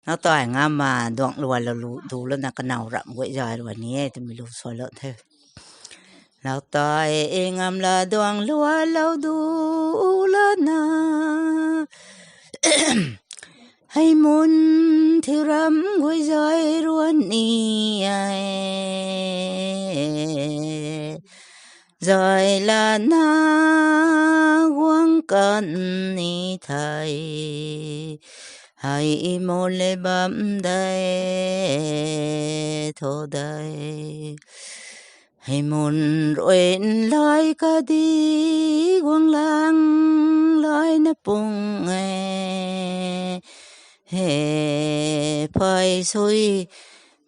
nó tỏi ngam mà đoạn lùa là đủ lên là cái nào rậm quậy dài rồi nhé thì mình lùa xoay lợn thôi nào tỏi ngam là đoạn lùa lâu đủ lên na hay muốn thiếu rắm quậy dài luôn nè rồi là na quăng cần ni thầy hãy mô lê bấm đây thô đây hãy môn rồi lại cả đi quăng lang lại nấp bùng nghe hè phải xuôi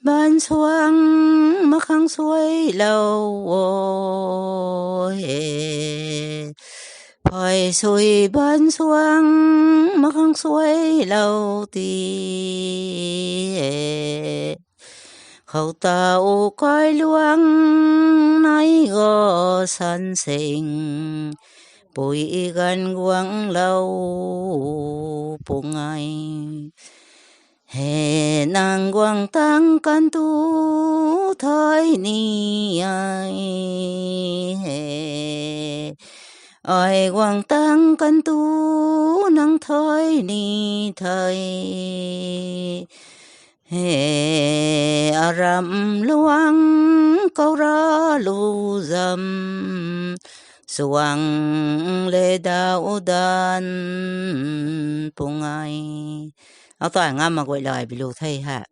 ban xoang mà khang xuôi lâu hè phải xuôi ban xoang mà khang xuôi lâu tì khâu tàu coi luang nay gò san sinh bụi gan quăng lâu bùng ai hè nàng quăng tăng can tu thời ni ai hè ai quăng tăng can tu năng thời ni thời hè aram luang câu ra lu dầm suang lê đào đan bùng ai áo tỏi ngâm mà gọi lời bị lù thay hả